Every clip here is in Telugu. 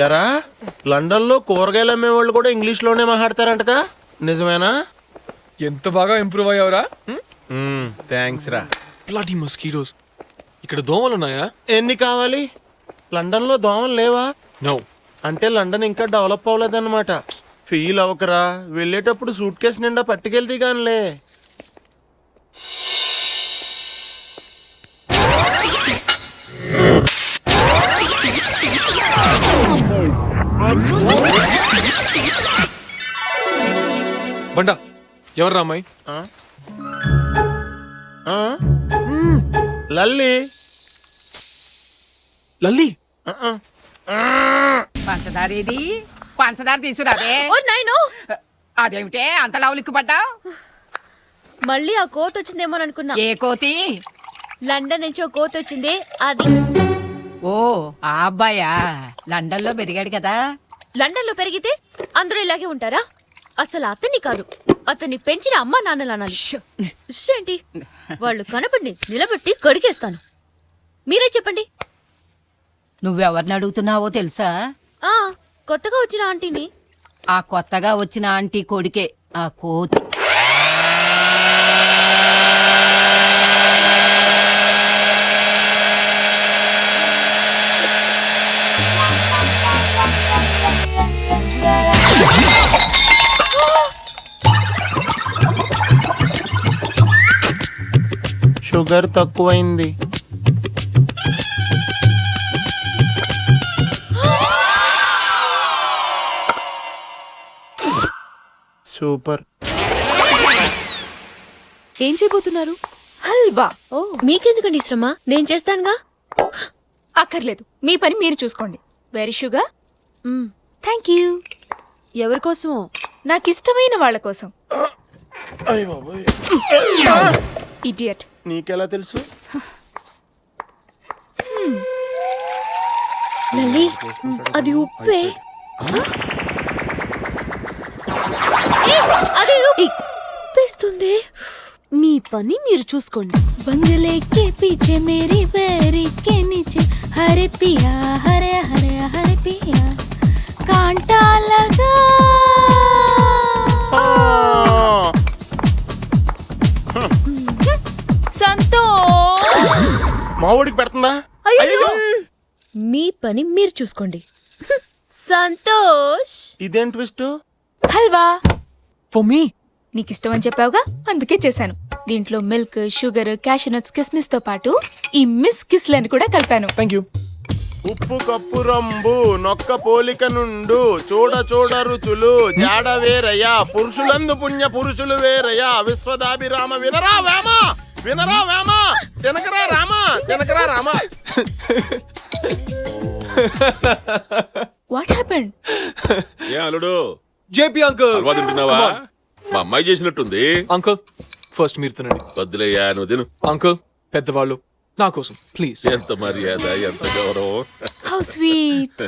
ఎరా లండన్ లో కూరగాయలు అమ్మే వాళ్ళు కూడా ఇంగ్లీష్ లోనే మాట్లాడతారంటగా, నిజమేనా? ఎంత బాగా ఇంప్రూవ్ అయ్యావురా. థ్యాంక్స్ రా. Bloody mosquitoes. ఇక్కడ దోమలు ఉన్నాయా? ఎన్ని కావాలి? లండన్ లో దోమలు లేవా? నో. అంటే లండన్ ఇంకా డెవలప్ అవ్వలేదన్నమాట. ఫీల్ అవ్వకరా, వెళ్ళేటప్పుడు సూట్ కేసు నిండా పట్టుకెళ్తే గానిలే. బండా ఎవర్రా అమ్మాయి? లల్లి. లల్లి పంచదార ఏది? పంచదార తీసుకురాదే. అదేమిటే అంత లవలిక్కు పడ్డా? మళ్ళీ ఆ కోత వచ్చిందేమో అనుకున్నా. ఏ కోతి? లండన్ నుంచి ఓ కోత వచ్చింది, అది. ఓ ఆ అబ్బాయా? లండన్ లో పెరిగాడు కదా. లండన్ లో పెరిగితే అందరూ ఇలాగే ఉంటారా? అసలు అతన్ని కాదు, అతన్ని పెంచిన అమ్మా నాన్నలు అనాలి. ఏంటి వాళ్ళు కనపడి నిలబెట్టి కడిగేస్తాను. మీరే చెప్పండి. నువ్వెవరిని అడుగుతున్నావో తెలుసా? కొత్తగా వచ్చిన ఆంటీని. ఆ కొత్తగా వచ్చిన ఆంటీ కొడుకే ఆ కోతి. షుగర్ తక్కువైంది. సూపర్. ఏం చేయబోతున్నారు? హల్వా. ఓ మీకెందుకండి శ్రమ, నేను చేస్తానుగా. అక్కర్లేదు, మీ పని మీరు చూసుకోండి. Very sugar. Thank you. ఎవరి కోసమో? నాకు ఇష్టమైన వాళ్ళ కోసం. ఇడియట్. నీకెలా తెలుసు? లల్లి అది ఉప్పే. అది ఉప్పేస్తుంది. మీ పని మీరు చూసుకోండి. బంగలే కే పీछे मेरी बैरी के नीचे हरे पिया हरे हरे हरे पिया कांटा लगा. సంతోష్ మా ఊడికి పెడుతుందా? మీ పని మీరు చూసుకోండి. సంతోష్. ఇదేం ట్విస్ట్? Halwa for me. నీకు ఇష్టం అని చెప్పావుగా, అందుకే చేశాను. దీంట్లో మిల్క్, షుగర్, క్యాషనట్స్, కిస్మిస్ తో పాటు ఈ మిస్ కిస్లను కూడా కలిపాను. Thank you. ఉప్పు కప్పు రంబు నొక్క పోలిక నుండు చూడ చూడ రుచులు జాడ వేరయ్యా పురుషులందు పుణ్య పురుషులు వేరయ్యా విశ్వదాభిరామ వినరా వేమ వినరా వేమ తినకరా రామ తినకరా రామ. What happened? ఏ అల్లుడు, జేపీ అంకుల్. హల్వా తింటున్నావా? మా అమ్మాయి చేసినట్టుంది. అంకుల్ ఫస్ట్ మీరు తినండి. వద్దులేయా, నువ్వు తిను. అంకుల్ పెద్దవాళ్ళు, నా కోసం ప్లీజ్. ఎంత మర్యాద, ఎంత గౌరవం. How sweet.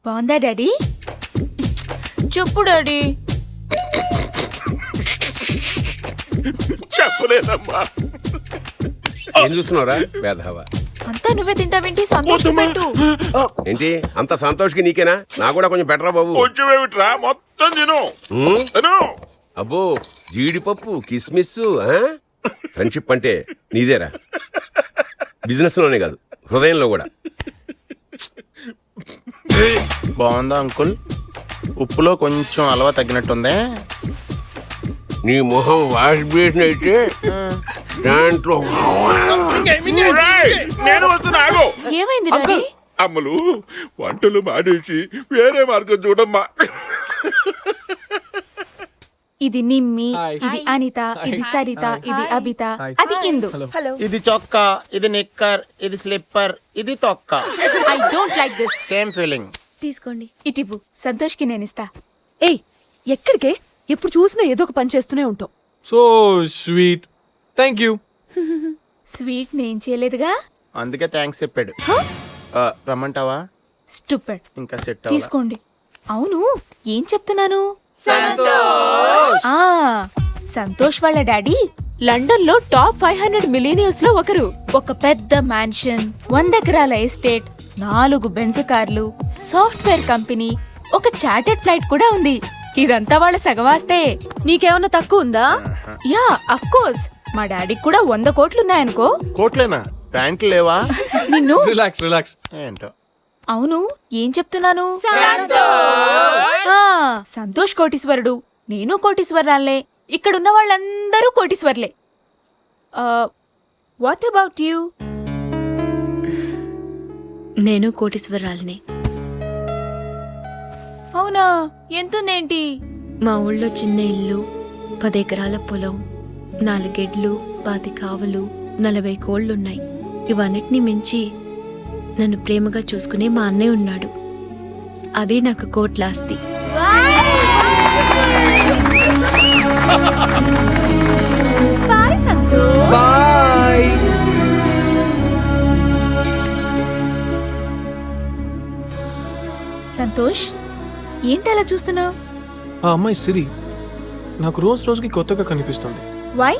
బాగుందా డాడీ? చెప్పు డాడీ. చెప్పలేదమ్మా. ఏం చూస్తున్నావురా వేధవా? అంతా నువ్వే తింటావేంటి? సంతోషం పెట్టు. ఏంటి అంత సంతోష్కి నీకేనా? నా కూడా కొంచెం బెటరా బాబు. కొంచెం ఏమిట్రా, మొత్తం తిను. తిను. అబ్బో జీడిపప్పు కిస్మిస్. ఫ్రెండ్షిప్ అంటే నీదేరా, బిజినెస్ లోనే కాదు హృదయంలో కూడా. బాగుందా అంకుల్? ఉప్పులో కొంచెం అలవా తగ్గినట్టుందే. నీ మొహం వాష్ బేసిన్ అయితే దాంట్లో నేను వస్తున్నా, ఆగు. ఏమైంది డాడీ? అమ్మలు వంటలు మానేసి వేరే మార్గం చూడమ్మా. ఇది నిమ్మి, Hi. ఇది అనిత, ఇది సరిత, ఇది అబిత, అది ఇందు. ఇది చొక్కా, ఇది నిక్కర్, ఇది స్లిప్పర్, ఇది తొక్క. I don't like this. Same feeling. తీసుకోండి. ఇటివ్వు, సంతోష్కి నేను ఇస్తా. ఏయ్ ఎక్కడికే? ఎప్పుడు చూసినా ఏదో ఒక పని చేస్తూనే ఉంటావు. So sweet. Thank you. Sweet నేను చేయలేదుగా. అందుకే థ్యాంక్స్ చెప్పాడు. రమ్మంటావా? స్టూపిడ్. ఇంకా సెట్ తీసుకోండి. అవును ఏం చెప్తున్నాను? సంతోష్ వాళ్ళ డాడీ లండన్ లో టాప్ 500 మిలియనీర్స్ లో ఒకరు. ఒక పెద్ద మ్యాన్షన్, 100 ఎకరాల ఎస్టేట్, 4 బెంజ్ కార్లు, సాఫ్ట్వేర్ కంపెనీ, ఒక చార్టెడ్ ఫ్లైట్ కూడా ఉంది. ఇదంతా వాళ్ళ సగవాస్తే. నీకేమన్నా తక్కువ ఉందా? యా అఫ్ కోర్స్, మా డాడీకి కూడా 100 కోట్లున్నాయనుకో. కోట్లేనా? ప్యాంట్లు లేవా? నిన్ను రిలాక్స్ రిలాక్స్. ఏంటో. అవును, ఏం చెప్తున్నాను? ఆ, సంతోష్ కోటీశ్వరుడు, నేను కోటీశ్వరాలే. ఇక్కడున్న వాళ్ళందరూ కోటీశ్వర్లే. What about you? నేను కోటీశ్వరాలిని. అవునా, ఎంతుందేంటి? మా ఊళ్ళో చిన్న ఇల్లు, 10 ఎకరాల పొలం, 4 గెడ్లు, 10 ఆవులు, 40 కోళ్లున్నాయి. ఇవన్నిటిని మించి నన్ను ప్రేమగా చూసుకునే మా అన్నయ్య ఉన్నాడు. అదే నాకు కోట్లాస్తి. బాయ్ సంతోష్. బాయ్. సంతోష్, ఏంటి అలా చూస్తున్నావు? ఆ అమ్మాయి సిరి నాకు రోజు రోజుకి కొత్తగా కనిపిస్తుంది. Why?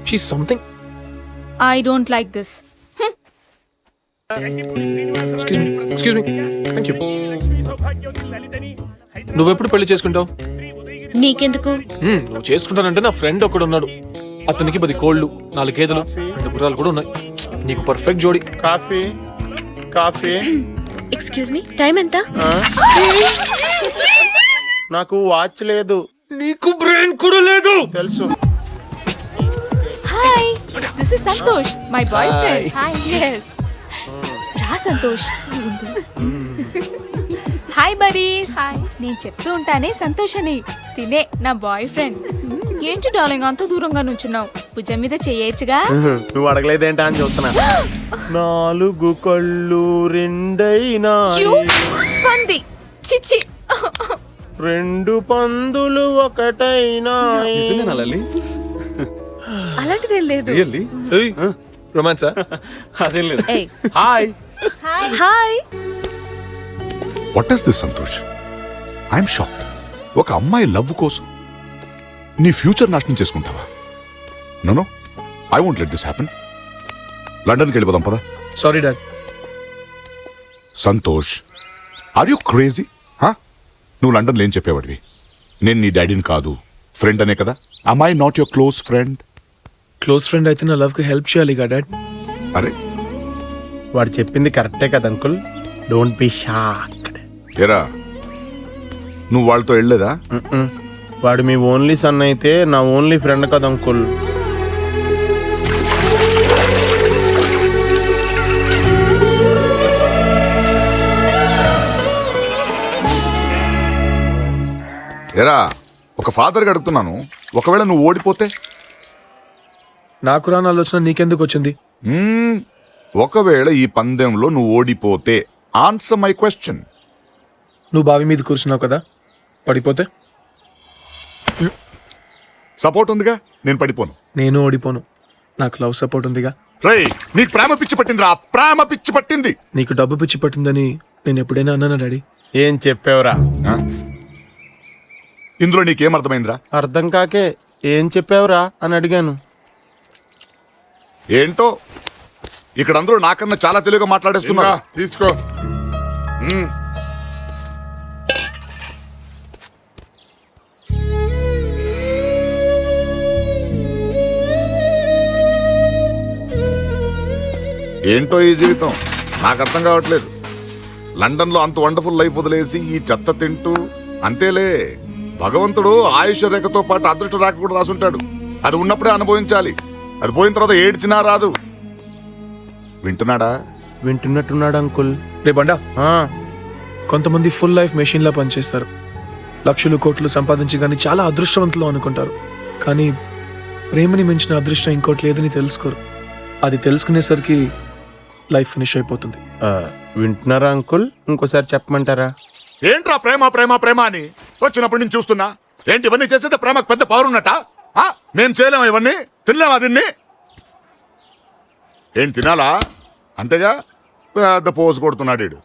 She's something. I don't like this. Excuse me. Thank you. నువ్వెప్పుడు పెళ్లి చేసుకుంటావు? నీకెందుకు? నువ్వు చేసుకుంటానంటే నా ఫ్రెండ్ ఒకడు ఉన్నాడు. అతనికి 10 కోళ్ళు, 4 గేదెలు, 2 గుర్రాలు కూడా ఉన్నాయి. నీకు పర్ఫెక్ట్ జోడి. Coffee coffee. Excuse me, time ఎంత? నాకు వాచ్ లేదు. నీకు బ్రెయిన్ కూడా లేదు. తెలుసు. Hi, this is Santosh, my boy friend. Hi. yes. రా సంతోష్. Hi buddies. నేను చెప్తూ ఉంటానే సంతోష్ అని. తినే నా బాయ్ ఫ్రెండ్. ఏంటి డార్లింగ్ అంత దూరంగా నుంచున్నావు? భుజం మీద చేయొచ్చుగా. నువ్వు అడగలేదేంటా అని చూస్తున్నా. 4 కళ్ళు రెండైనా, యు పంది. చిచి. 2 పందులు ఒకటైనా. అలాంటిదేం లేదు. రొమాన్సా? అదేం లేదు. ఏయ్, hi. Hi. What is this Santosh? I'm shocked. ఒక అమ్మాయి లవ్ కోసం నీ ఫ్యూచర్ నాశనం చేసుకుంటావా? No, I won't let this happen. లండన్కి వెళ్ళిపోదాం పదా. Sorry dad. Santosh, are you crazy? నువ్వు లండన్లో ఏం చెప్పేవాడివి? నేను నీ డాడీని కాదు, ఫ్రెండ్ అనే కదా. am I not your close friend? Close friend అయితే నా లవ్ కి హెల్ప్ చేయాలిగా డాడ్. అరే వాడు చెప్పింది కరెక్టే కదా అంకుల్. Don't be shocked. ఏరా, నువ్వు వాళ్ళతో వెళ్ళలేదా? వాడు మీ ఓన్లీ సన్ అయితే నా ఓన్లీ ఫ్రెండ్ కదా అంకుల్. ఏరా, ఒక ఫాదర్గా అడుగుతున్నాను, ఒకవేళ నువ్వు ఓడిపోతే? నాకు రాని ఆలోచన నీకెందుకు వచ్చింది? ఒకవేళ ఈ పందెంలో నువ్వు ఓడిపోతే, ఆన్సర్ మై క్వశ్చన్. నువ్వు బావి మీద కూర్చున్నావు కదా, పడిపోతే? సపోర్ట్ ఉందిగా, నేను పడిపోను. నేను ఓడిపోను, నాకు లవ్ సపోర్ట్ ఉందిగా. రేయ్, నీకు ప్రేమ పిచ్చి పట్టిందిరా, ప్రేమ పిచ్చి పట్టింది. నీకు డబ్బు పిచ్చి పట్టిందని నేను ఎప్పుడైనా అన్నానా డాడీ? ఏం చెప్పావురా? ఆ? ఇందులో నీకేం అర్థమైందిరా? అర్థం కాకే ఏం చెప్పావురా అని అడిగాను. ఏంటో ఇక్కడ అందరూ నాకన్నా చాలా తెలుగుగా మాట్లాడేస్తున్నా. తీసుకో. ఏంటో ఈ జీవితం నాకు అర్థం కావట్లేదు. లండన్లో అంత వండర్ఫుల్ లైఫ్ వదిలేసి ఈ చెత్త తింటూ, అంతేలే, భగవంతుడు ఆయుష్ రేఖతో పాటు అదృష్ట రేఖ కూడా రాసుంటాడు. అది ఉన్నప్పుడే అనుభవించాలి, అది పోయిన తర్వాత ఏడ్చినా రాదు. వింటున్నాడా? వింటున్నట్టున్నాడు అంకుల్. రే బండా, ఆ, కొంతమంది ఫుల్ లైఫ్ మెషిన్ లా పనిచేస్తారు. లక్షలు కోట్లు సంపాదించి కానీ చాలా అదృష్టవంతులు అనుకుంటారు. కానీ ప్రేమని మించిన అదృష్టం ఇంకోటి లేదని తెలుసుకోరు. అది తెలుసుకునేసరికి లైఫ్ ఫినిష్ అయిపోతుంది. వింటున్నారా అంకుల్? ఇంకోసారి చెప్పమంటారా? ఏంట్రా ప్రేమ ప్రేమ ప్రేమ అని వచ్చినప్పుడు నేను చూస్తున్నా. ఏంటి ఇవన్నీ చేసేది? ప్రేమకు పెద్ద పవర్ ఉన్నట్ట? మేం చేయలేమా ఇవన్నీ? తినలేమా దీన్ని? ఏం తినాలా? అంతేగా పెద్ద పోజు కొడుతున్నాడు వీడు.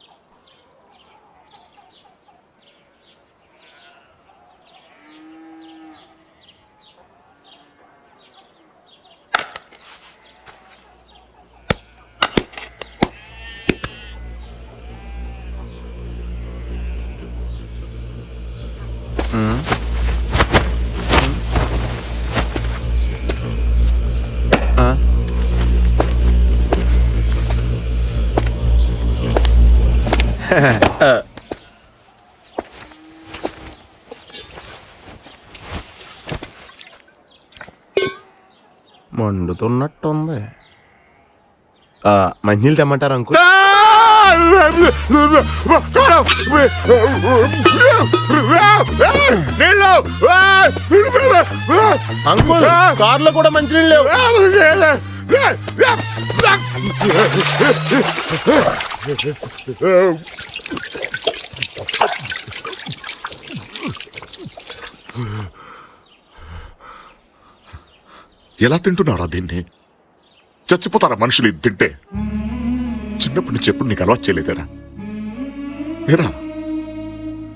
మండుతున్నట్టుంది. మంచినీళ్ళు తెమ్మంటారు అంకుల్? అంకుల్ కార్లో కూడా మంచినీళ్ళు లేవు. ఎలా తింటున్నారా దీన్ని? చచ్చిపోతారా మనుషులు ఇది తింటే? చిన్నప్పటి నుంచి ఎప్పుడు నీకు అలవాటు చేయలేదేరా? ఏరా,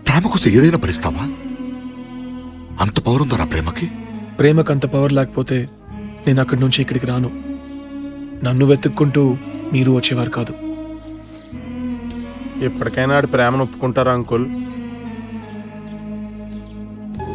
ప్రేమ కోసం ఏదైనా భరిస్తావా? అంత పౌరుందరా ప్రేమకి? ప్రేమకు అంత పవర్ లేకపోతే నేను అక్కడి నుంచి ఇక్కడికి రాను. నన్ను వెతుక్కుంటూ మీరు వచ్చేవారు కాదు. ఇప్పటికైనా ఆడి ప్రేమను ఒప్పుకుంటారా అంకుల్?